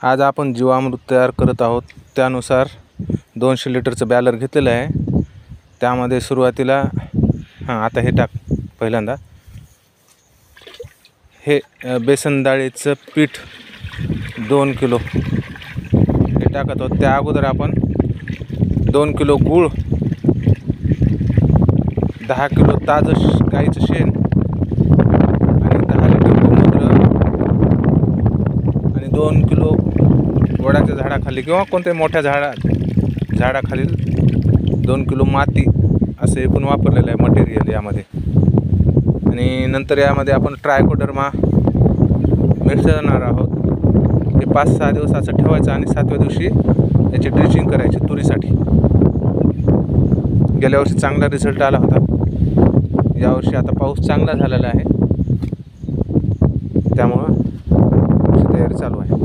आज आपण जीवामृत तयार करत आहोत. त्यानुसार 200 लिटरचं बॅलर घेतलेलं आहे. त्यामध्ये सुरुवातीला आता हे टाक. पहिल्यांदा हे बेसन डाळीचं पीठ 2 किलो हे टाकत आहोत. त्या अगोदर आपण 2 किलो गूळ, 10 किलो ताजं गाईचं शेण आणि 10 लिटर गोमूत्र आणि 2 किलो वडाच्या झाडाखाली किंवा कोणत्याही मोठ्या झाडाखाली 2 किलो माती असं एकूण वापरलेलं आहे मटेरियल यामध्ये. आणि नंतर यामध्ये आपण ट्रायकोडर्मा मिसळणार आहोत. हे 5-6 दिवस असं ठेवायचं आणि 7व्या दिवशी याची ड्रिचिंग करायची तुरीसाठी. गेल्या वर्षी चांगला रिझल्ट आला होता. यावर्षी आता पाऊस चांगला झालेला आहे, त्यामुळं तयारी चालू आहे.